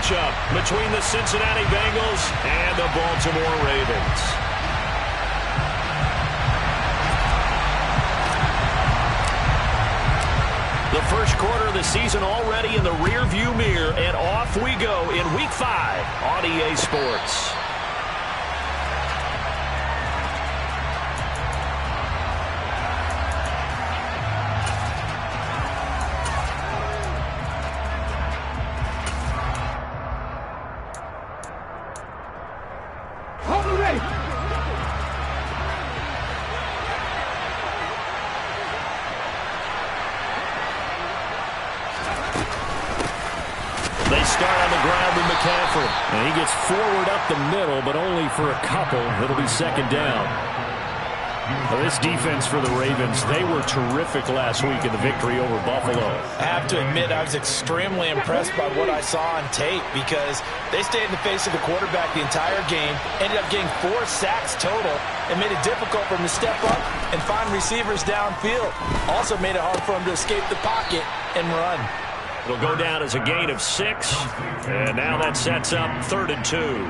matchup between the Cincinnati Bengals and the Baltimore Ravens. The first quarter of the season already in the rearview mirror, and off we go in Week 5 on EA Sports. And he gets forward up the middle, but only for a couple. It'll be second down. Well, this defense for the Ravens, they were terrific last week in the victory over Buffalo. I have to admit, I was extremely impressed by what I saw on tape because they stayed in the face of the quarterback the entire game, ended up getting 4 sacks total, and made it difficult for him to step up and find receivers downfield. Also made it hard for him to escape the pocket and run. It'll go down as a gain of 6, and now that sets up 3rd and 2.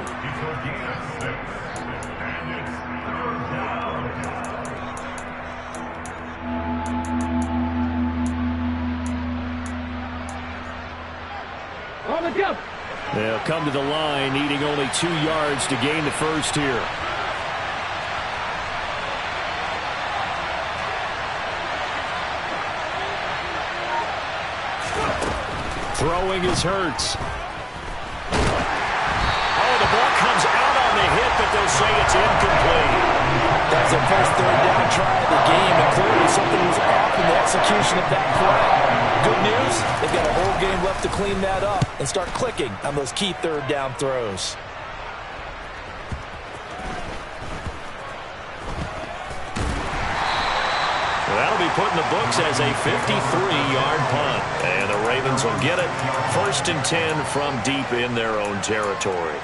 They'll come to the line, needing only 2 yards to gain the first here. Throwing is Hurts. Oh, the ball comes out on the hit, but they'll say it's incomplete. That's their first 3rd down try of the game, and clearly something was off in the execution of that play. Good news, they've got a whole game left to clean that up and start clicking on those key 3rd down throws. That'll be put in the books as a 53-yard punt. And the Ravens will get it. 1st and 10 from deep in their own territory.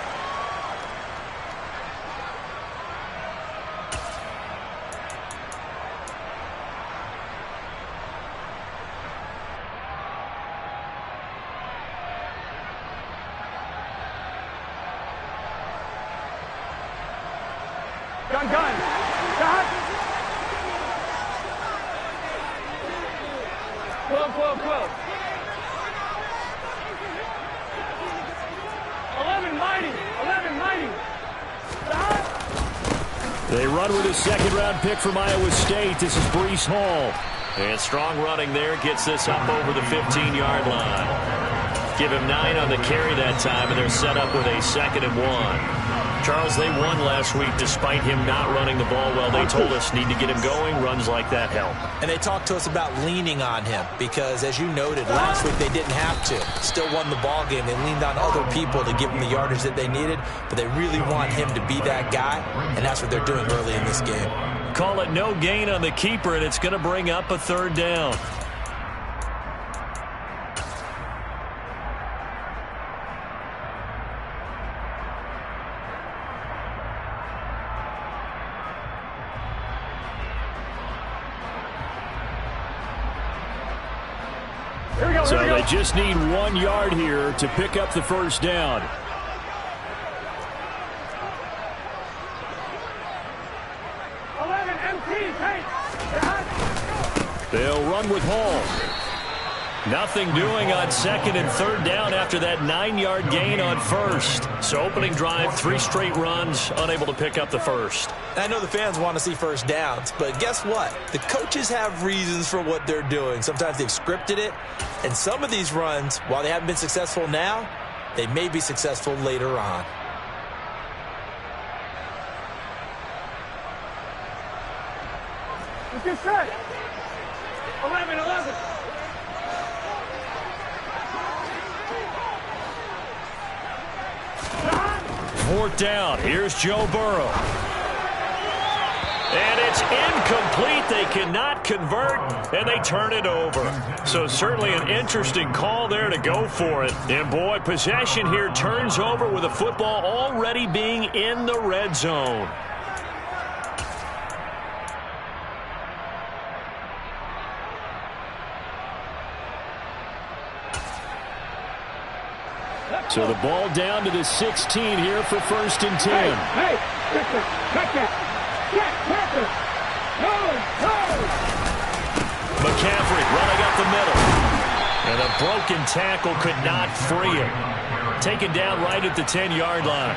Gun. Stop. 12. 11 mighty. Stop. They run with a 2nd-round pick from Iowa State. This is Breece Hall. And strong running there gets this up over the 15-yard line. Give him 9 on the carry that time, and they're set up with a 2nd and 1. Charles, they won last week despite him not running the ball well. They told us need to get him going. Runs like that help. And they talked to us about leaning on him because, as you noted, last week they didn't have to. Still won the ball game. They leaned on other people to give them the yardage that they needed, but they really want him to be that guy, and that's what they're doing early in this game. Call it no gain on the keeper, and it's going to bring up a 3rd down. So they just need 1 yard here to pick up the 1st down. They'll run with Hall. Nothing doing on 2nd and 3rd down after that 9-yard gain on 1st. So opening drive, 3 straight runs, unable to pick up the 1st. I know the fans want to see 1st downs, but guess what? The coaches have reasons for what they're doing. Sometimes they've scripted it, and some of these runs, while they haven't been successful now, they may be successful later on. It's just set. 11. 4th down. Here's Joe Burrow. And it's incomplete. They cannot convert, and they turn it over. So certainly an interesting call there to go for it. And, boy, possession here turns over with the football already being in the red zone. So the ball down to the 16 here for 1st and 10. Hey, check that. McCaffrey running up the middle. And a broken tackle could not free him. Taken down right at the 10-yard line.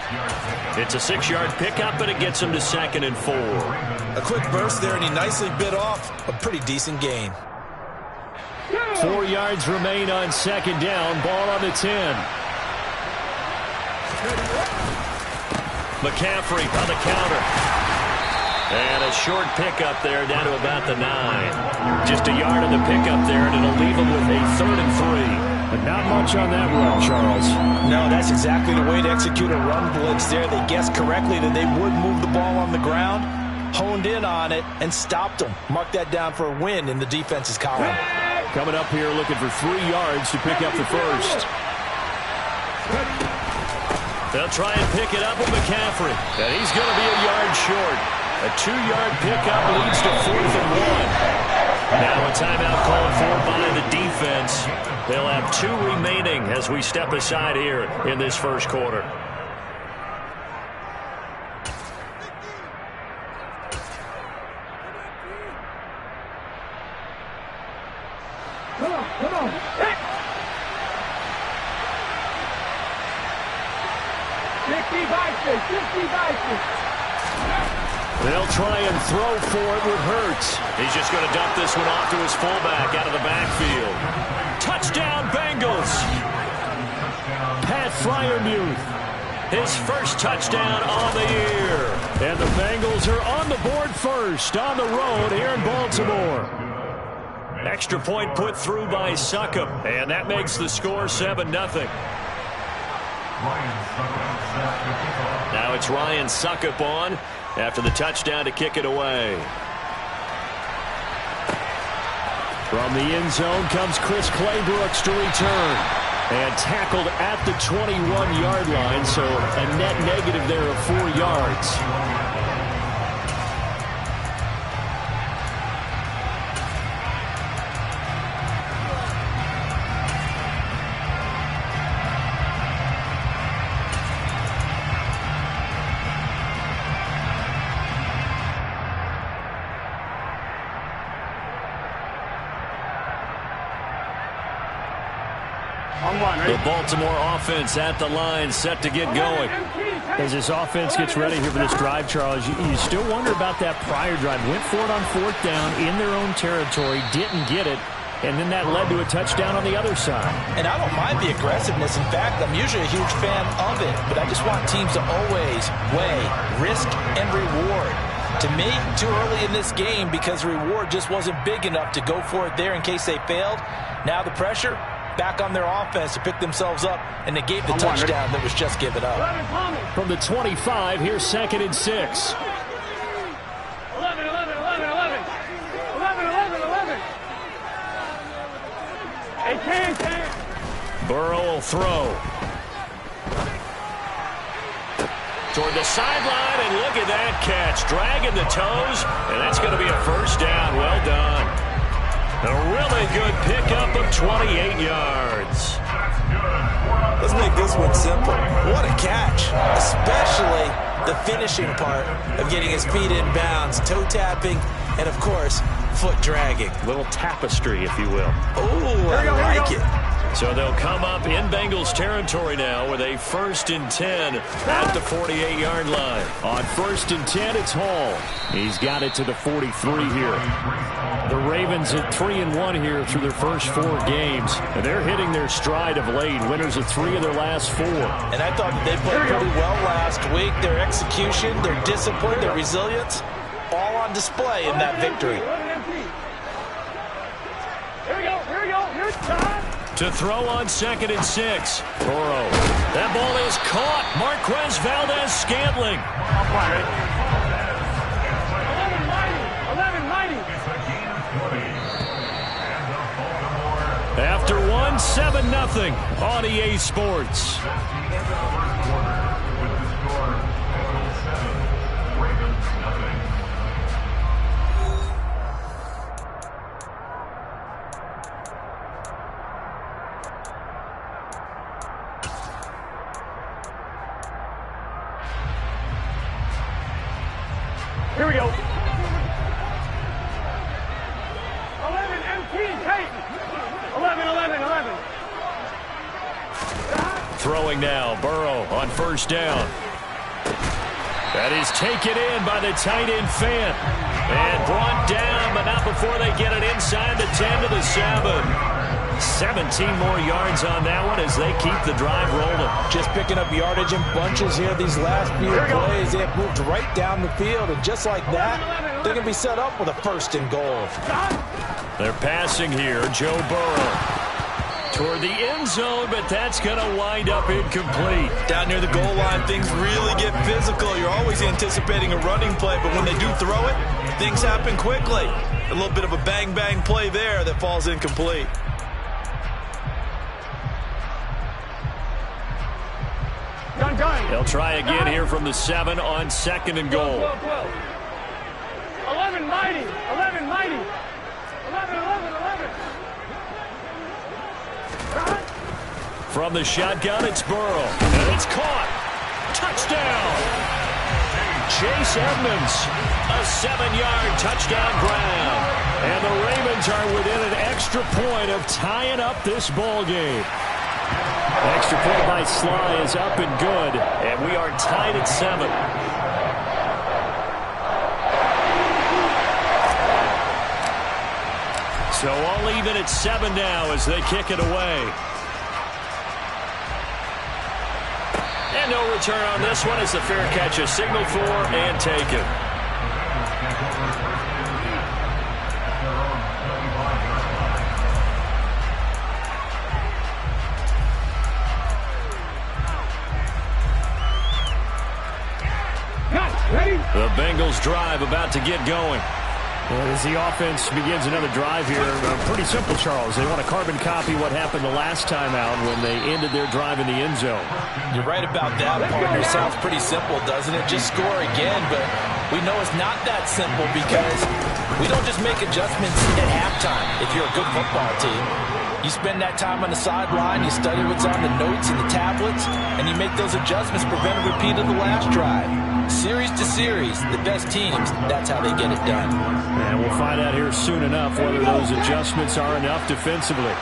It's a 6-yard pickup, but it gets him to 2nd and 4. A quick burst there, and he nicely bit off a pretty decent gain. 4 yards remain on 2nd down. Ball on the 10. McCaffrey on the counter. And a short pickup there down to about the 9. Just a yard on the pickup there, and it'll leave him with a 3rd and 3. But not much on that run, Charles. No, that's exactly the way to execute a run blitz there. They guessed correctly that they would move the ball on the ground, honed in on it, and stopped them. Mark that down for a win in the defense's column. Coming up here looking for 3 yards to pick up the 1st. They'll try and pick it up with McCaffrey. And he's going to be a yard short. A 2-yard pickup leads to 4th and 1. Now a timeout called for by the defense. They'll have 2 remaining as we step aside here in this first quarter. Come on. Hey. 60 They'll try and throw for it with Hurts. He's just going to dump this one off to his fullback out of the backfield. Touchdown, Bengals! Pat Freiermuth. His first touchdown on the year. And the Bengals are on the board first on the road here in Baltimore. Extra point put through by Succop. And that makes the score 7-0. Now it's Ryan Succop on after the touchdown to kick it away. From the end zone comes Chris Claybrooks to return. And tackled at the 21-yard line, so a net negative there of 4 yards. The Baltimore offense at the line, set to get going. As this offense gets ready here for this drive, Charles, you still wonder about that prior drive. Went for it on 4th down in their own territory, didn't get it, and then that led to a touchdown on the other side. And I don't mind the aggressiveness. In fact, I'm usually a huge fan of it, but I just want teams to always weigh risk and reward. To me, too early in this game because the reward just wasn't big enough to go for it there in case they failed. Now the pressure back on their offense to pick themselves up, and they gave the touchdown that was just given up. From the 25, here's 2nd and 6. 11. Hey, can. Burrow will throw. Toward the sideline, and look at that catch. Dragging the toes, and that's going to be a 1st down. Well done. A really good pickup of 28 yards. Let's make this one simple. What a catch, especially the finishing part of getting his feet in bounds, toe tapping, and, of course, foot dragging. Little tapestry, if you will. Oh, I like it. So they'll come up in Bengals territory now with a 1st and 10 at the 48-yard line. On 1st and 10, it's Hall. He's got it to the 43 here. The Ravens at 3-1 here through their first 4 games. And they're hitting their stride of late. Winners of 3 of their last 4. And I thought they played pretty well last week. Their execution, their discipline, their resilience, all on display in that victory. Here we go. Here's time. To throw on 2nd and 6. Burrow. That ball is caught. Marquez Valdez-Scantling. 11-90. After 7-0 on EA Sports. Here we go. 11 MT tape. 11. Throwing now, Burrow on first down. That is taken in by the tight end Fant. And brought down, but not before they get it inside the 10 to the 7. 17 more yards on that one as they keep the drive rolling. Just picking up yardage in bunches here these last few plays. They have moved right down the field, and just like that, they're going to be set up with a 1st and goal. They're passing here, Joe Burrow toward the end zone, but that's going to wind up incomplete. Down near the goal line, things really get physical. You're always anticipating a running play, but when they do throw it, things happen quickly. A little bit of a bang-bang play there that falls incomplete. They'll try again here from the 7 on 2nd and goal. 11 mighty. 11. 11. From the shotgun, it's Burrow. And it's caught. Touchdown. Chase Edmonds. A 7-yard touchdown grab. And the Ravens are within an extra point of tying up this ball game. Extra point by Sly is up and good. And we are tied at 7. So all even at 7 now as they kick it away. And no return on this one as the fair catch is signaled for and taken. The Bengals drive about to get going. As the offense begins another drive here, pretty simple, Charles. They want to carbon copy what happened the last time out when they ended their drive in the end zone. You're right about that, partner. Sounds pretty simple, doesn't it? Just score again, but we know it's not that simple because we don't just make adjustments at halftime if you're a good football team. You spend that time on the sideline, you study what's on the notes and the tablets, and you make those adjustments, prevent a repeat of the last drive. Series to series, the best teams, that's how they get it done. And we'll find out here soon enough whether those adjustments are enough defensively.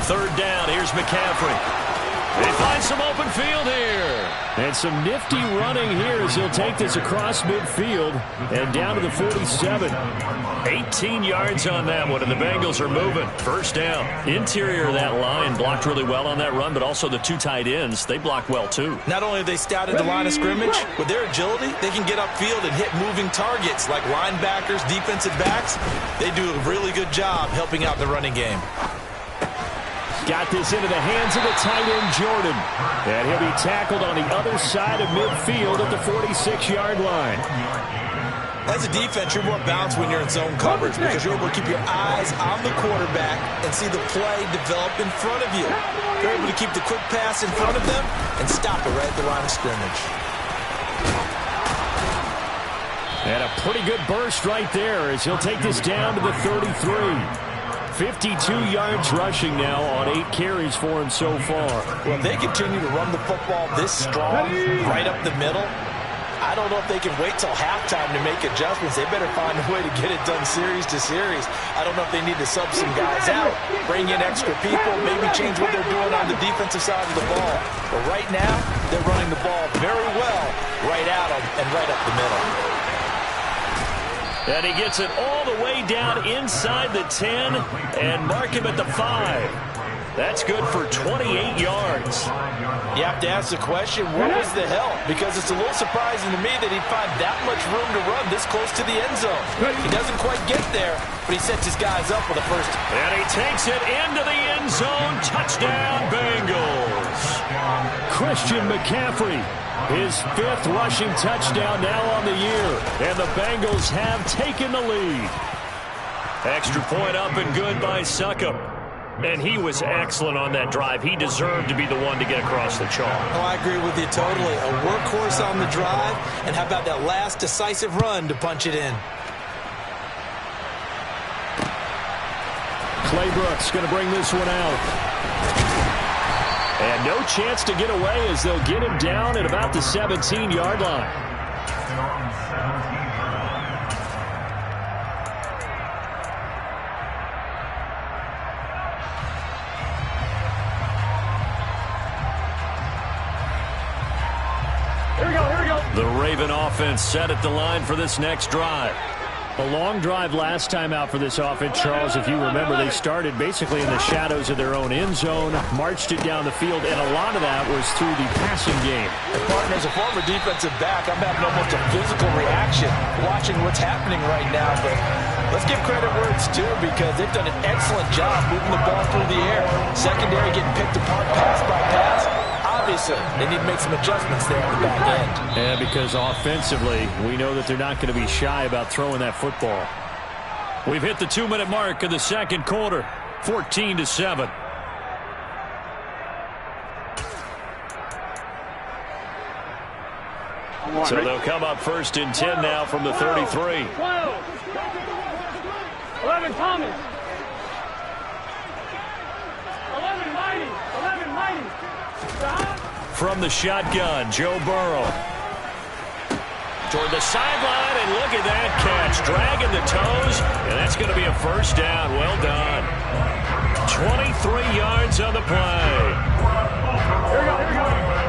Third down, here's McCaffrey. They find some open field here. And some nifty running here as he'll take this across midfield and down to the 47. 18 yards on that one, and the Bengals are moving. First down. Interior of that line blocked really well on that run, but also the 2 tight ends, they block well too. Not only have they scouted the line of scrimmage, with their agility, they can get upfield and hit moving targets like linebackers, defensive backs. They do a really good job helping out the running game. Got this into the hands of the tight end, Jordan. And he'll be tackled on the other side of midfield at the 46-yard line. As a defense, you're more balanced when you're in zone coverage because you're able to keep your eyes on the quarterback and see the play develop in front of you. You're able to keep the quick pass in front of them and stop it right at the line of scrimmage. And a pretty good burst right there as he'll take this down to the 33. 52 yards rushing now on 8 carries for him so far. Well, if they continue to run the football this strong, right up the middle, I don't know if they can wait till halftime to make adjustments. They better find a way to get it done series to series. I don't know if they need to sub some guys out, bring in extra people, maybe change what they're doing on the defensive side of the ball. But right now, they're running the ball very well right at them and right up the middle. And he gets it all the way down inside the 10 and mark him at the 5. That's good for 28 yards. You have to ask the question, where was the help? Because it's a little surprising to me that he'd find that much room to run this close to the end zone. He doesn't quite get there, but he sets his guys up with a first. And he takes it into the end zone. Touchdown, Bengals. Christian McCaffrey. His 5th rushing touchdown now on the year. And the Bengals have taken the lead. Extra point up and good by Succop. And he was excellent on that drive. He deserved to be the one to get across the chalk. Oh, I agree with you totally. A workhorse on the drive. And how about that last decisive run to punch it in? Claybrooks going to bring this one out. And no chance to get away as they'll get him down at about the 17-yard line. Here we go. The Raven offense set at the line for this next drive. A long drive last time out for this offense, Charles. If you remember, they started basically in the shadows of their own end zone, marched it down the field, and a lot of that was through the passing game. And partner, as a former defensive back, I'm having almost a physical reaction watching what's happening right now. But let's give credit where it's due, because they've done an excellent job moving the ball through the air. Secondary getting picked apart pass by pass. Obviously, they need to make some adjustments there on the back end. Yeah, because offensively, we know that they're not going to be shy about throwing that football. We've hit the 2-minute mark of the second quarter, 14-7. So they'll come up first and 10 now from the 33. 12. 11 Thomas. 11 Mighty. 11 Mighty. From the shotgun, Joe Burrow. Toward the sideline, and look at that catch. Dragging the toes, and that's going to be a first down. Well done. 23 yards on the play. Here we go.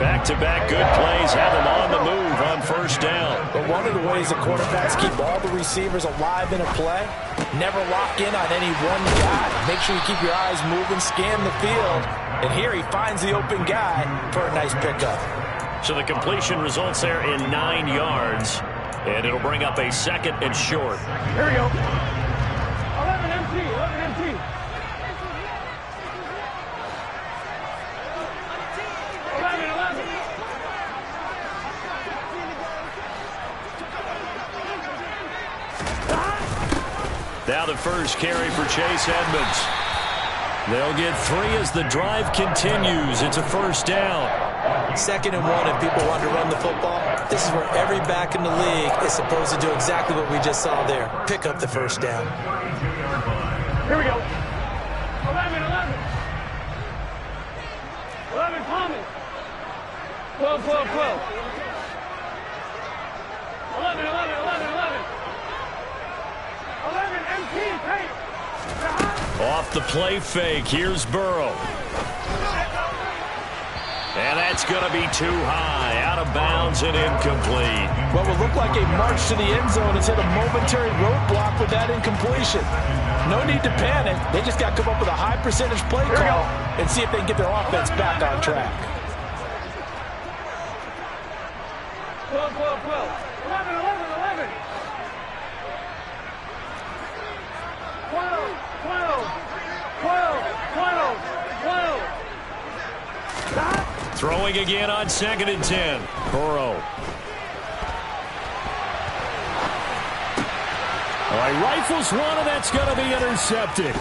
Back-to-back good plays have them on the move on first down. But one of the ways the quarterbacks keep all the receivers alive in a play, never lock in on any one guy. Make sure you keep your eyes moving, scan the field. And here he finds the open guy for a nice pickup. So the completion results there in 9 yards. And it'll bring up a second and short. Here we go. 11 MT. 11 MT. 11. Now the first carry for Chase Edmonds. They'll get 3 as the drive continues. It's a first down. 2nd and 1 if people want to run the football. This is where every back in the league is supposed to do exactly what we just saw there. Pick up the first down. Here we go. 11. 11 Thomas. 12. 11. 11 MT. Hey. Off the play fake, here's Burrow. And that's going to be too high, out of bounds and incomplete. What will look like a march to the end zone has hit a momentary roadblock with that incompletion. No need to panic. They just got to come up with a high percentage play call and see if they can get their offense back on track. 12. 11. 12. Throwing again on 2nd and 10. Burrow. All right, rifles one, and that's going to be intercepted.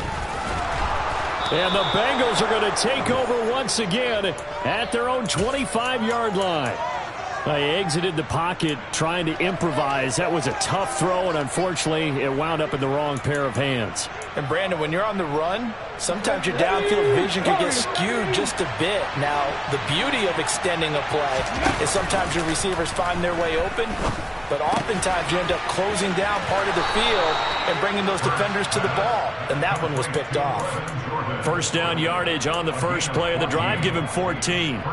And the Bengals are going to take over once again at their own 25-yard line. They exited the pocket trying to improvise. That was a tough throw, and unfortunately, it wound up in the wrong pair of hands. And Brandon, when you're on the run, sometimes your downfield vision can get skewed just a bit. Now, the beauty of extending a play is sometimes your receivers find their way open, but oftentimes you end up closing down part of the field and bringing those defenders to the ball, and that one was picked off. First down yardage on the first play of the drive. Give him 14.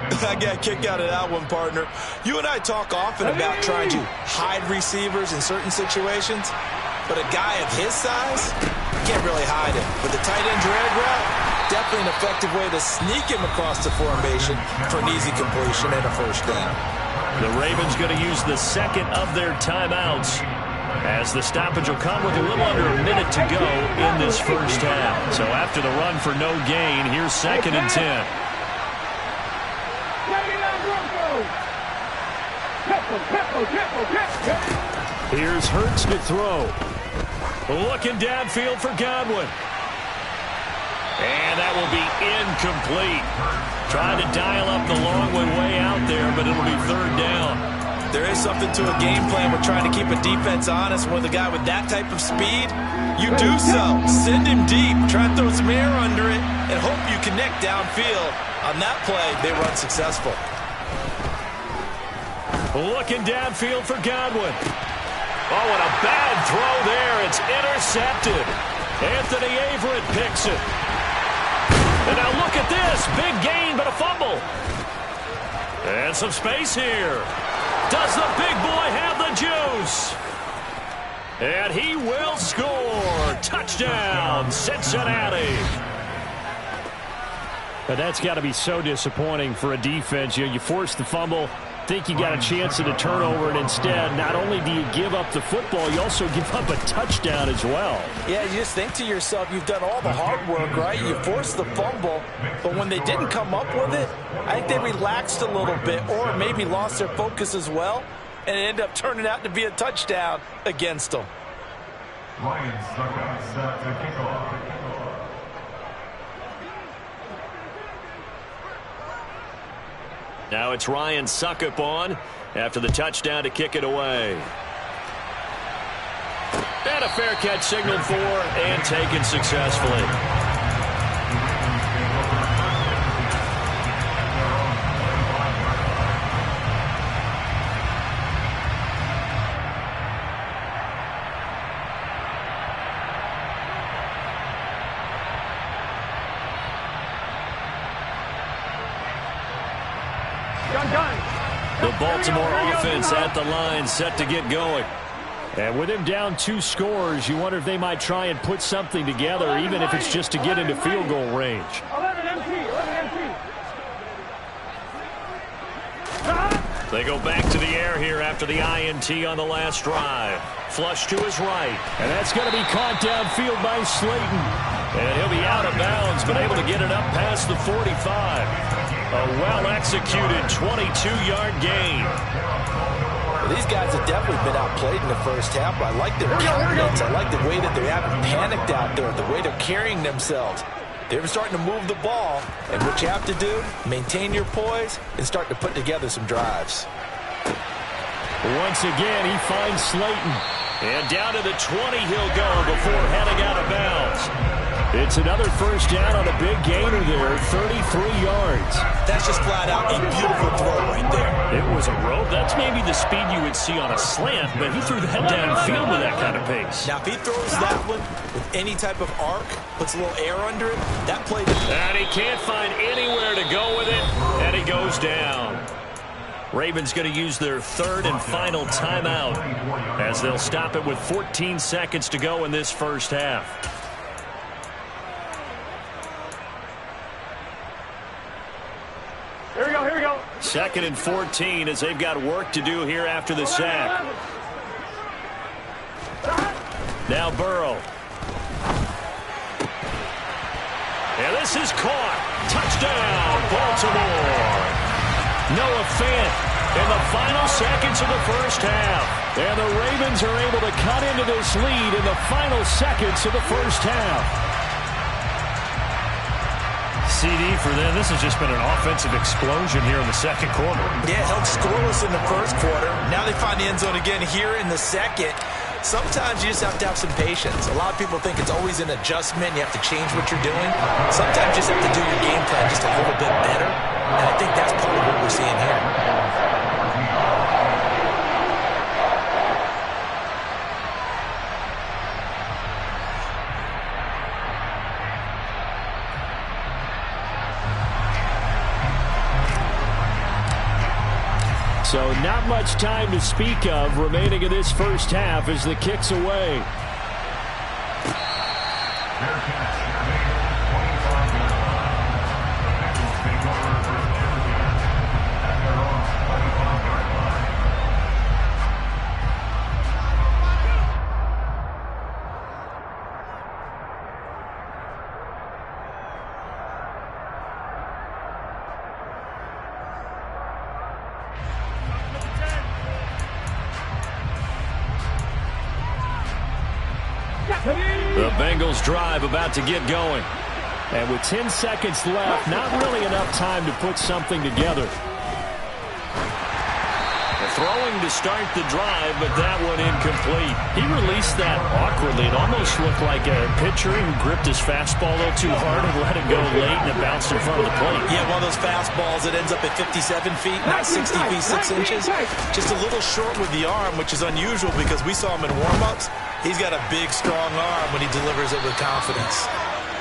I got a kick out of that one, partner. You and I talk often about trying to hide receivers in certain situations, but a guy of his size can't really hide him. But the tight end drag route, definitely an effective way to sneak him across the formation for an easy completion and a first down. The Ravens going to use the second of their timeouts, as the stoppage will come with a little under a minute to go in this first half. So after the run for no gain, here's 2nd and 10. Here's Hurts to throw. Looking downfield for Godwin. And that will be incomplete. Trying to dial up the long way out there, but it'll be 3rd down. There is something to a game plan with trying to keep a defense honest with a guy with that type of speed, you do so. Send him deep, try and throw some air under it, and hope you connect downfield. On that play, they were unsuccessful. Looking downfield for Godwin. Oh, and a bad throw there. It's intercepted. Anthony Averett picks it. And now look at this. Big gain, but a fumble. And some space here. Does the big boy have the juice? And he will score. Touchdown, Cincinnati. But that's got to be so disappointing for a defense. You force the fumble, think you got a chance at a turnover, and instead, not only do you give up the football, you also give up a touchdown as well. Yeah, you just think to yourself, you've done all the hard work, right? You forced the fumble, but when they didn't come up with it, I think they relaxed a little bit or maybe lost their focus as well, and it ended up turning out to be a touchdown against them. Lions stuck out set to kick off. Now it's Ryan Suckup on after the touchdown to kick it away. And a fair catch signaled for and taken successfully. The Baltimore offense at the line, set to get going. And with him down 2 scores, you wonder if they might try and put something together, even if it's just to get into field goal range. 11 MT. They go back to the air here after the INT on the last drive. Flush to his right. And that's going to be caught downfield by Slayton. And he'll be out of bounds, but able to get it up past the 45. A well-executed 22-yard gain. Well, these guys have definitely been outplayed in the first half, but I like their confidence. I like the way that they haven't panicked out there, the way they're carrying themselves. They're starting to move the ball, and what you have to do, maintain your poise and start to put together some drives. Once again, he finds Slayton. And down to the 20 he'll go before heading out of bounds. It's another first down on a big gainer there, 33 yards. That's just flat out a beautiful throw right there. It was a rope. That's maybe the speed you would see on a slant, but he threw that downfield with that kind of pace. Now, if he throws that one with any type of arc, puts a little air under it, that play... And he can't find anywhere to go with it, and he goes down. Ravens going to use their third and final timeout as they'll stop it with 14 seconds to go in this first half. Here we go. 2nd and 14 as they've got work to do here after the sack. Now Burrow. And this is caught. Touchdown, Baltimore. Noah Fant in the final seconds of the first half. And the Ravens are able to cut into this lead in the final seconds of the first half. CD for them. This has just been an offensive explosion here in the second quarter. Yeah, held scoreless in the first quarter. Now they find the end zone again here in the second. Sometimes you just have to have some patience. A lot of people think it's always an adjustment. You have to change what you're doing. Sometimes you just have to do your game plan just a little bit better. And I think that's part of what we're seeing here. So not much time to speak of remaining in this first half as the kick's away. The Bengals drive about to get going. And with 10 seconds left, not really enough time to put something together. And throwing to start the drive, but that one incomplete. He released that awkwardly. It almost looked like a pitcher who gripped his fastball a little too hard and let it go late, and it bounced in front of the plate. Yeah, one of those fastballs that ends up at 57 feet, not 60 feet, 6 inches. Just a little short with the arm, which is unusual because we saw him in warm-ups. He's got a big, strong arm when he delivers it with confidence.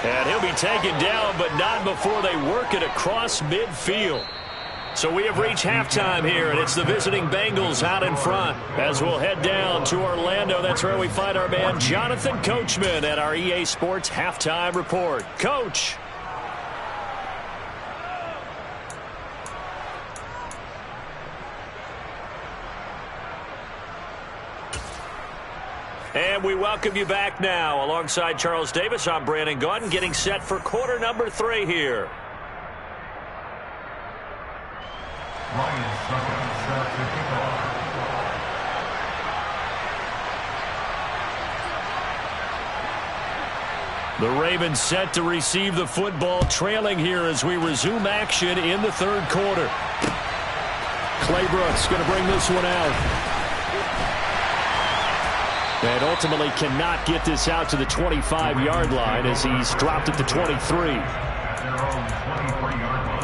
And he'll be taken down, but not before they work it across midfield. So we have reached halftime here, and it's the visiting Bengals out in front. As we'll head down to Orlando, that's where we find our man Jonathan Coachman at our EA Sports Halftime Report. Coach. And we welcome you back now. Alongside Charles Davis, I'm Brandon Gaudin, getting set for quarter number 3 here. Lions set to kick off. The Ravens set to receive the football, trailing here as we resume action in the third quarter. Clay Brooks going to bring this one out. And ultimately cannot get this out to the 25-yard line as he's dropped at the 23. At their own 23-yard line.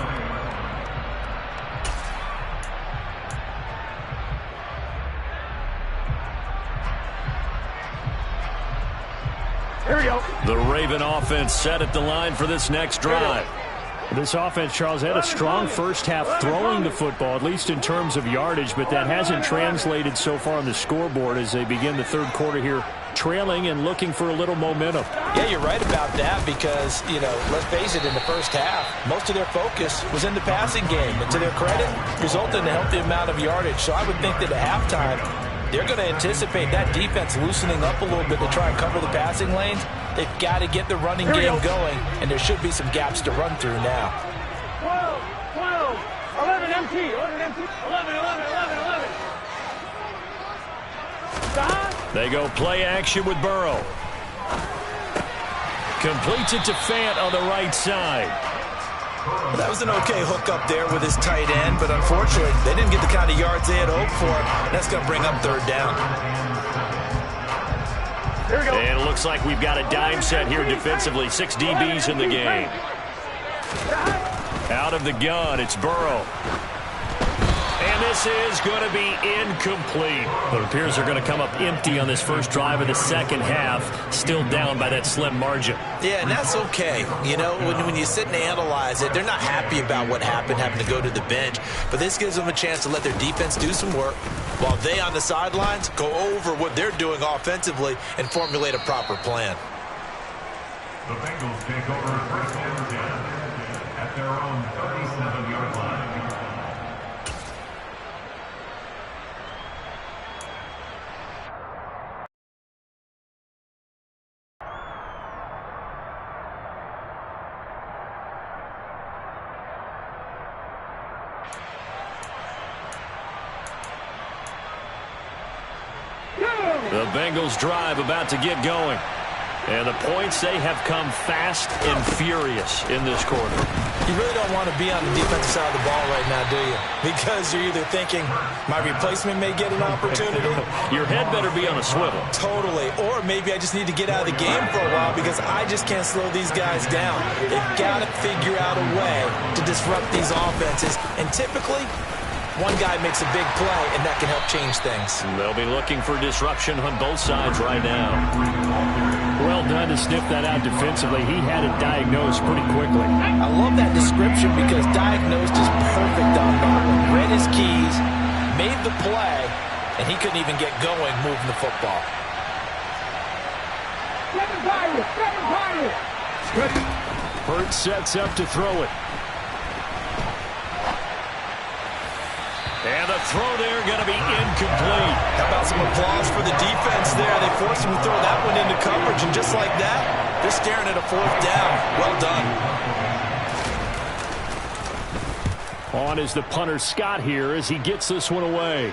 Here we go. The Raven offense set at the line for this next drive. This offense, Charles, had a strong first half throwing the football, at least in terms of yardage, but that hasn't translated so far on the scoreboard as they begin the third quarter here, trailing and looking for a little momentum. Yeah, you're right about that because, let's face it, in the first half, most of their focus was in the passing game. And to their credit, resulted in a healthy amount of yardage. So I would think that at halftime, they're going to anticipate that defense loosening up a little bit to try and cover the passing lanes. They've got to get the running game going, and there should be some gaps to run through now. 12, 11 MT, 11 MT, 11. Stop. They go play action with Burrow. Completes it to Fant on the right side. Well, that was an okay hook up there with his tight end, but unfortunately, they didn't get the kind of yards they had hoped for. That's going to bring up third down. Here we go. And it looks like we've got a dime set here defensively. 6 DBs in the game. Out of the gun, it's Burrow. And this is going to be incomplete. But it appears they're going to come up empty on this first drive of the second half, still down by that slim margin. Yeah, and that's okay. When you sit and analyze it, they're not happy about what happened, having to go to the bench. But this gives them a chance to let their defense do some work while they on the sidelines go over what they're doing offensively and formulate a proper plan. The Bengals take over first and 10 at their own 37-yard line. The Bengals drive about to get going. And the points, they have come fast and furious in this quarter. You really don't want to be on the defensive side of the ball right now, do you? Because you're either thinking, my replacement may get an opportunity. Your head better be on a swivel. Totally. Or maybe I just need to get out of the game for a while because I just can't slow these guys down. They've got to figure out a way to disrupt these offenses. And typically, one guy makes a big play, and that can help change things. They'll be looking for disruption on both sides right now. Well done to sniff that out defensively. He had it diagnosed pretty quickly. I love that description because diagnosed is perfect on that one. Read his keys, made the play, and he couldn't even get going moving the football. Hurts sets up to throw it. And the throw there going to be incomplete. How about some applause for the defense there? They forced him to throw that one into coverage, and just like that, they're staring at a fourth down. Well done. On is the punter Scott here as he gets this one away.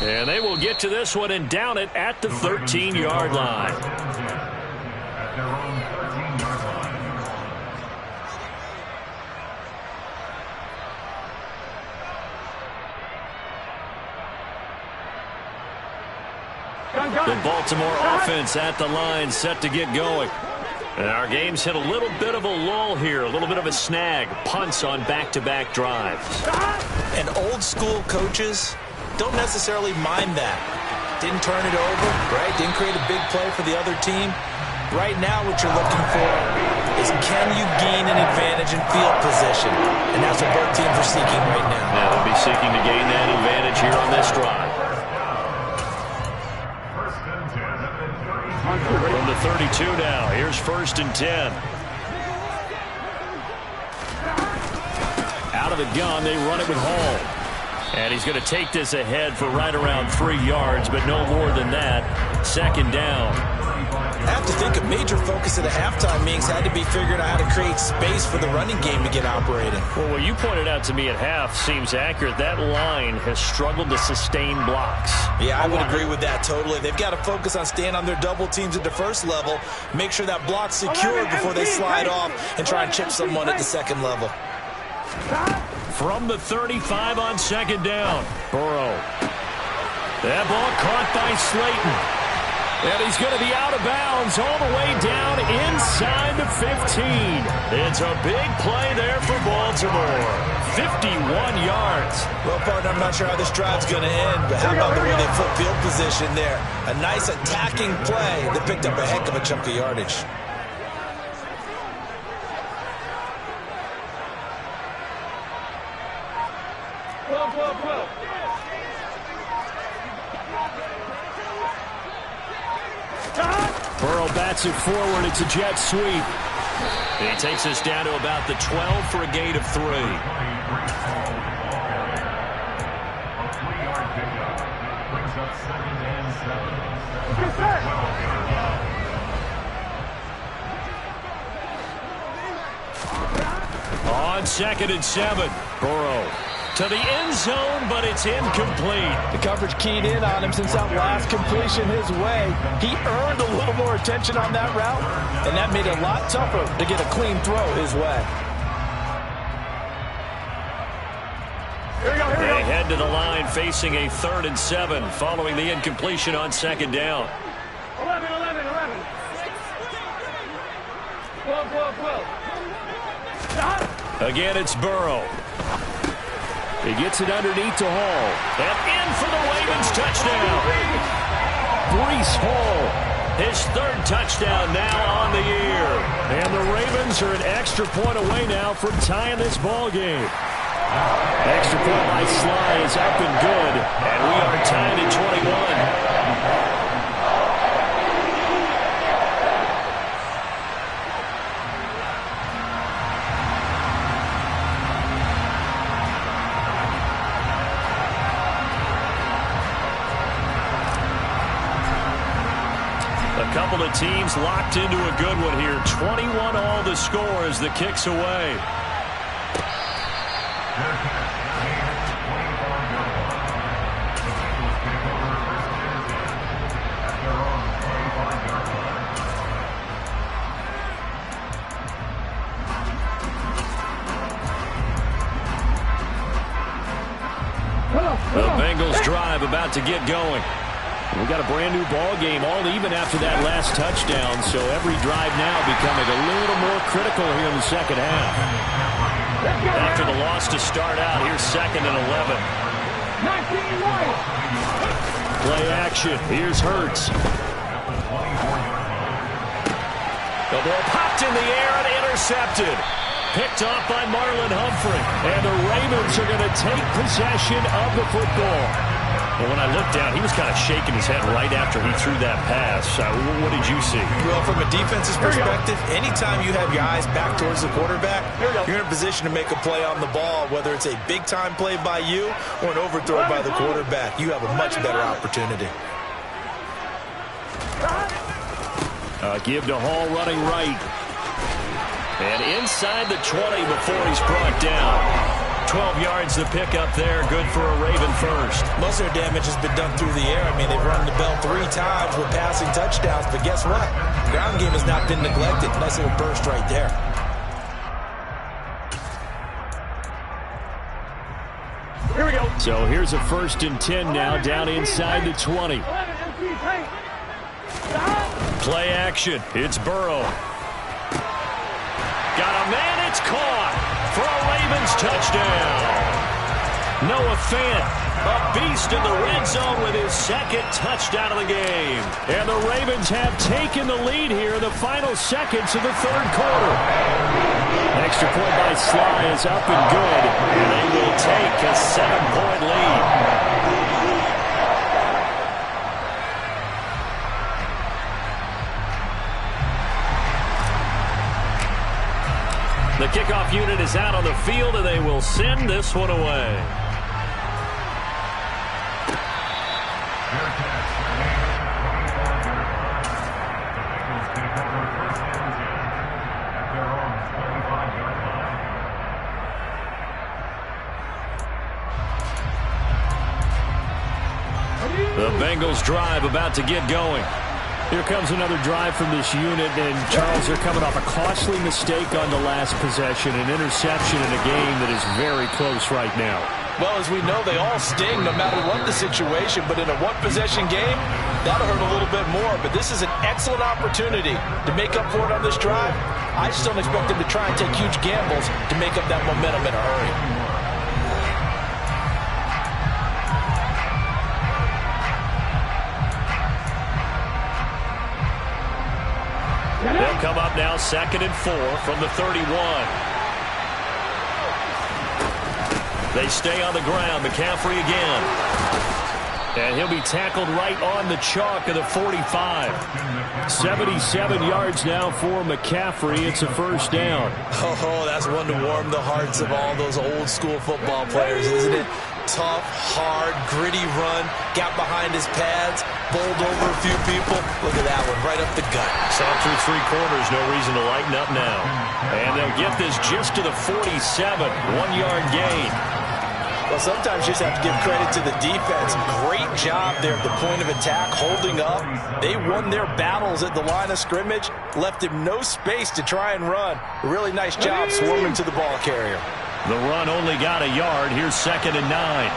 And they will get to this one and down it at the 13-yard line. At their own 13-yard line. The Baltimore offense at the line, set to get going. And our game's hit a little bit of a lull here, a little bit of a snag. Punts on back-to-back drives. And old-school coaches don't necessarily mind that. Didn't turn it over, right? Didn't create a big play for the other team. Right now what you're looking for is can you gain an advantage in field position? And that's what both teams are seeking right now. Yeah, they'll be seeking to gain that advantage here on this drive. From the 32 now, here's 1st and 10. Out of the gun, they run it with Hall. And he's going to take this ahead for right around 3 yards, but no more than that. 2nd down. I have to think a major focus at the halftime meetings had to be figuring out how to create space for the running game to get operating. Well, what you pointed out to me at half seems accurate. That line has struggled to sustain blocks. Yeah, I would agree with that totally. They've got to focus on staying on their double teams at the first level, make sure that block's secured before they slide off and try and chip someone at the second level. From the 35 on 2nd down, Burrow. That ball caught by Slayton. And he's going to be out of bounds all the way down inside the 15. It's a big play there for Baltimore. 51 yards. Well, partner, I'm not sure how this drive's going to end, but how about the way they flip field position there? A nice attacking play that picked up a heck of a chunk of yardage. Burrow bats it forward. It's a jet sweep. He takes us down to about the 12 for a gain of 3. A 3-yard pickup brings up 2nd and 7. On 2nd and 7, Burrow to the end zone, but it's incomplete. The coverage keyed in on him since that last completion his way. He earned a little more attention on that route, and that made it a lot tougher to get a clean throw his way. They head to the line facing a 3rd and 7 following the incompletion on 2nd down. 11. 12. Again, it's Burrow. He gets it underneath to Hall. And in for the Ravens touchdown. Breece Hall, his 3rd touchdown now on the year. And the Ravens are an extra point away now from tying this ball game. Extra point by Sly is up and good. And we are tied at 21. Couple of teams locked into a good one here. 21 all the score as the kick's away. The Bengals drive about to get going. We got a brand new ball game, all even after that last touchdown, so every drive now becoming a little more critical here in the second half. After the loss to start out, here's 2nd and 11. Play action. Here's Hurts. The ball popped in the air and intercepted. Picked off by Marlon Humphrey. And the Ravens are going to take possession of the football. Well, when I looked down, he was kind of shaking his head right after he threw that pass. What did you see? Well, from a defense's perspective, anytime you have your eyes back towards the quarterback, you're in a position to make a play on the ball, whether it's a big-time play by you or an overthrow by the quarterback. You have a much better opportunity. Give to Hall running right. And inside the 20 before he's brought down. 12 yards to pick up there. Good for a Raven first. Most of their damage has been done through the air. I mean, they've run the bell 3 times with passing touchdowns. But guess what? Ground game has not been neglected. Nice little burst right there. Here we go. So here's a 1st and 10 now down inside the 20. Play action. It's Burrow. Got a man. It's caught for a Ravens touchdown. Noah Fant, a beast in the red zone with his second touchdown of the game. And the Ravens have taken the lead here in the final seconds of the third quarter. Extra point by Sly is up and good. And they will take a 7-point lead. The kickoff unit is out on the field, and they will send this one away. The Bengals drive about to get going. Here comes another drive from this unit, and Charles, they're coming off a costly mistake on the last possession, an interception in a game that is very close right now. Well, as we know, they all sting no matter what the situation, but in a one-possession game, that'll hurt a little bit more. But this is an excellent opportunity to make up for it on this drive. I just don't expect them to try and take huge gambles to make up that momentum in a hurry. They'll come up now 2nd and 4 from the 31. They stay on the ground. McCaffrey again. And he'll be tackled right on the chalk of the 45. 77 yards now for McCaffrey. It's a first down. Oh, that's one to warm the hearts of all those old school football players, isn't it? Tough, hard, gritty run. Got behind his pads. Bowled over a few people. Look at that one, right up the gut. Saw through 3 quarters, no reason to lighten up now. And they'll get this just to the 47, 1-yard gain. Well, sometimes you just have to give credit to the defense. Great job there at the point of attack, holding up. They won their battles at the line of scrimmage, left him no space to try and run. A really nice job swarming to the ball carrier. The run only got a yard. Here's 2nd and 9.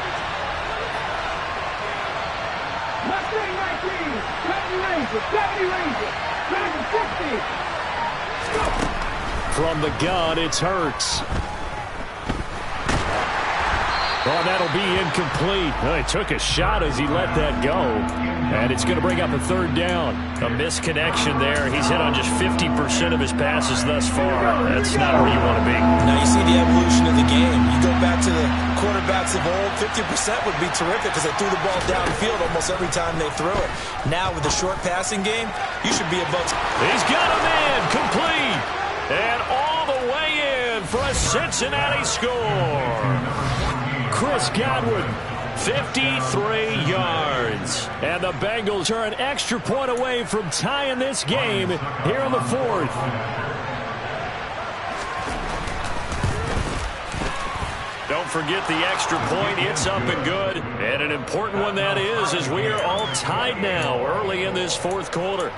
From the gun, it's Hurts. Oh, that'll be incomplete. Oh, he took a shot as he let that go. And it's going to bring up a 3rd down. A misconnection there. He's hit on just 50% of his passes thus far. That's not where you want to be. Now you see the evolution of the game. You go back to the quarterbacks of old, 50% would be terrific because they threw the ball downfield almost every time they threw it. Now with the short passing game, you should be above. He's got him in. Complete. And all the way in for a Cincinnati score. Chris Godwin, 53 yards. And the Bengals are an extra point away from tying this game here in the 4th. Don't forget the extra point. It's up and good. And an important one that is, as we are all tied now early in this 4th quarter.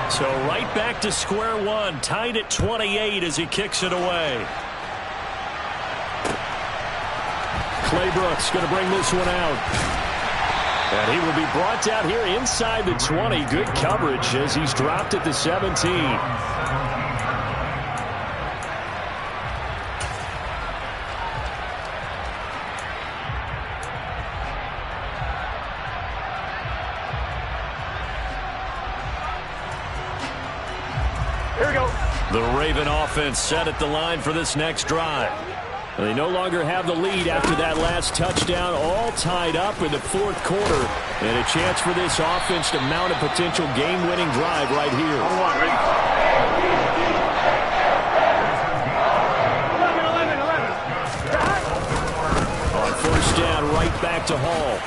So right back to square one, tied at 28 as he kicks it away. Claybrooks going to bring this one out. And he will be brought down here inside the 20. Good coverage as he's dropped at the 17. Here we go. The Raven offense set at the line for this next drive. They no longer have the lead after that last touchdown, all tied up in the 4th quarter. And a chance for this offense to mount a potential game-winning drive right here. 11. On 1st down, right back to Hall.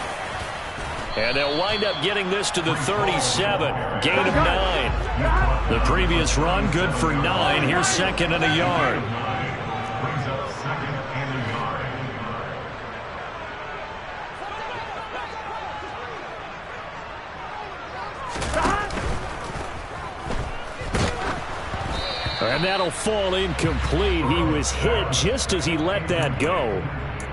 And they'll wind up getting this to the 37. Gain of 9. The previous run, good for 9. Here's 2nd and a yard. And that'll fall incomplete. He was hit just as he let that go.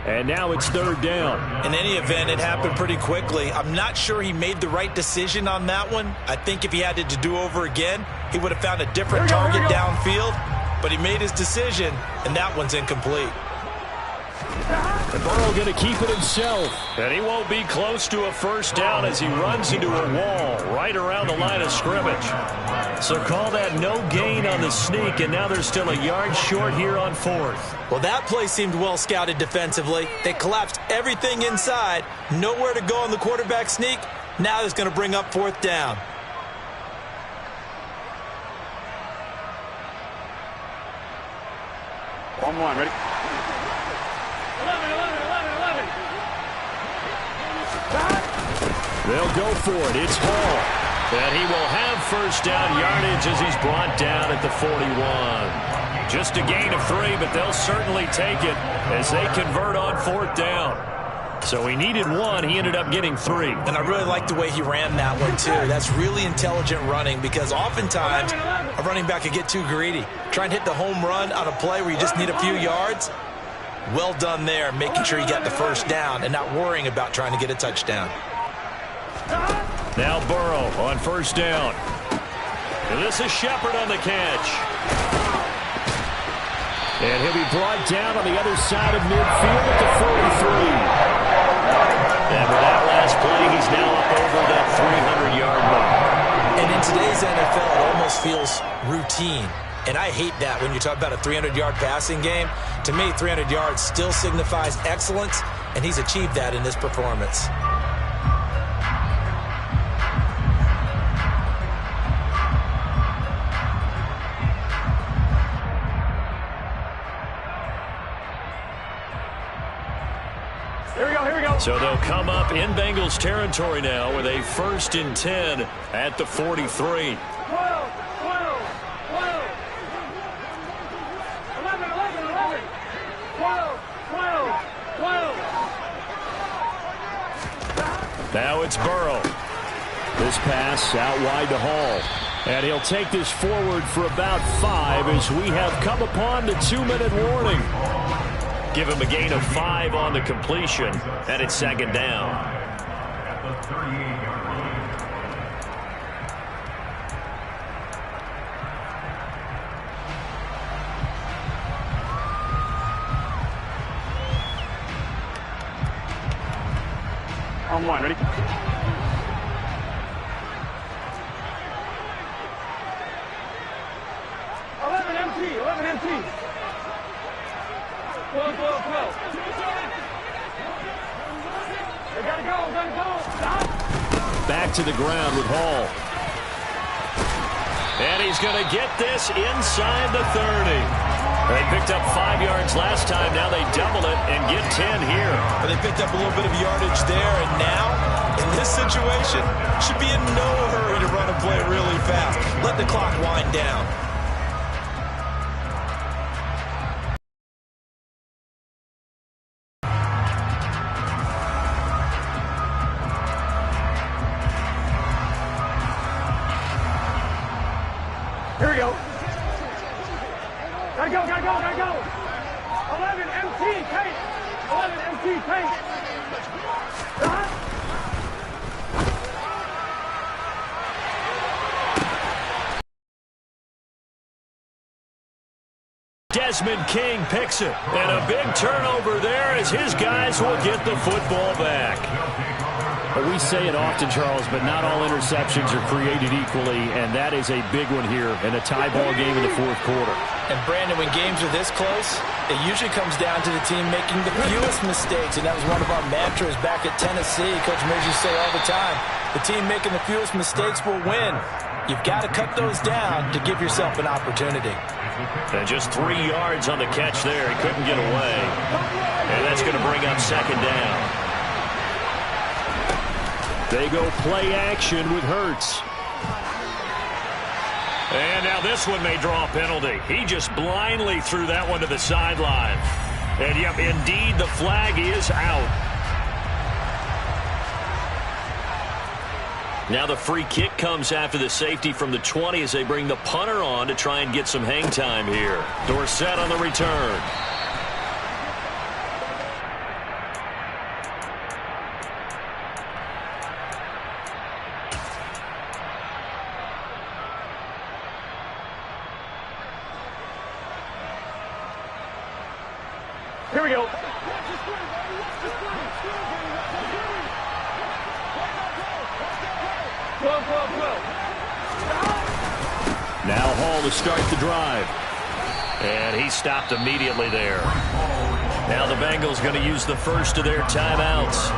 And now it's third down. In any event, it happened pretty quickly. I'm not sure he made the right decision on that one. I think if he had it to do over again, he would have found a different target downfield. But he made his decision, and that one's incomplete. And Burrow going to keep it himself. And he won't be close to a first down as he runs into a wall right around the line of scrimmage. So call that no gain on the sneak, and now they're still a yard short here on fourth. Well, that play seemed well scouted defensively. They collapsed everything inside. Nowhere to go on the quarterback sneak. Now it's going to bring up fourth down. One more, ready? 11. They'll go for it. It's Hall. And he will have first down yardage as he's brought down at the 41. Just a gain of 3, but they'll certainly take it as they convert on fourth down. So he needed 1. He ended up getting 3. And I really like the way he ran that one, too. That's really intelligent running because oftentimes a running back could get too greedy. Try and hit the home run on a play where you just need a few yards. Well done there, making sure you got the first down and not worrying about trying to get a touchdown. Now Burrow on first down. And this is Shepard on the catch. And he'll be brought down on the other side of midfield at the 43. And with that last play, he's now up over that 300-yard mark. And in today's NFL, it almost feels routine. And I hate that when you talk about a 300-yard passing game. To me, 300 yards still signifies excellence, and he's achieved that in this performance. Here we go. So they'll come up in Bengals territory now with a 1st and 10 at the 43. 12. 11. Now it's Burrow. This pass out wide to Hall. And he'll take this forward for about 5 as we have come upon the 2-minute warning. Give him a gain of 5 on the completion, and it's second down. At the 38-yard line. On one, ready? 11 empty. 12. They gotta go. Stop. Back to the ground with Hall. And he's going to get this inside the 30. They picked up 5 yards last time. Now they double it and get 10 here. But they picked up a little bit of yardage there, and now, in this situation, should be in no hurry to run a play really fast. Let the clock wind down. Here we go. Gotta go. 11 empty, Kate. 11 empty, Kate. Desmond King picks it. And a big turnover there as his guys will get the football back. We say it often, Charles, but not all interceptions are created equally, and that is a big one here in a tie ball game in the fourth quarter. And, Brandon, when games are this close, it usually comes down to the team making the fewest mistakes, and that was one of our mantras back at Tennessee. Coach Mears used to say all the time, the team making the fewest mistakes will win. You've got to cut those down to give yourself an opportunity. And just 3 yards on the catch there. He couldn't get away. And that's going to bring up second down. They go play action with Hurts. And now this one may draw a penalty. He just blindly threw that one to the sideline. And, yep, indeed, the flag is out. Now the free kick comes after the safety from the 20 as they bring the punter on to try and get some hang time here. Dorsett on the return. Here we go. Now Hall to start the drive. And he stopped immediately there. Now the Bengals going to use the first of their timeouts,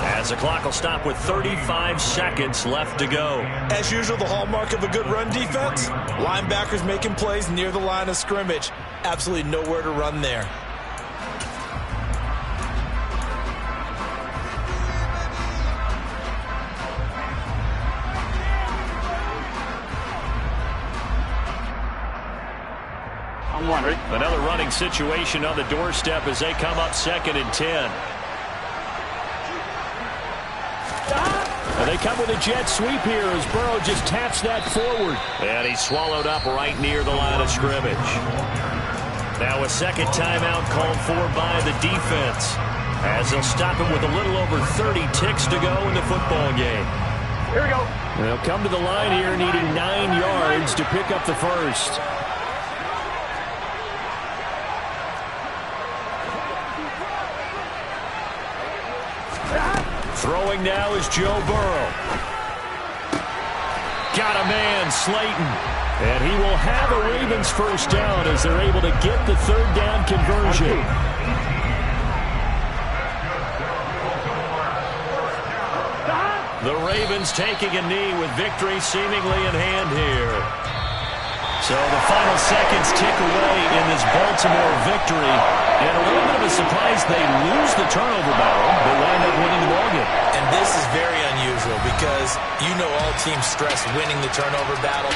as the clock will stop with 35 seconds left to go. As usual, the hallmark of a good run defense, linebackers making plays near the line of scrimmage. Absolutely nowhere to run there. I'm wondering. Another running situation on the doorstep as they come up 2nd and 10. And they come with a jet sweep here as Burrow just taps that forward. And he's swallowed up right near the line of scrimmage. Now a second timeout called for by the defense, as they'll stop him with a little over 30 ticks to go in the football game. Here we go. They'll come to the line here needing 9 yards to pick up the first. Throwing now is Joe Burrow. Got a man, Slayton. And he will have a Ravens first down as they're able to get the 3rd down conversion. The Ravens taking a knee with victory seemingly in hand here. So the final seconds tick away in this Baltimore victory. And a little bit of a surprise, they lose the turnover battle, but wind up winning the ballgame. And this is very unusual because you know all teams stress winning the turnover battle.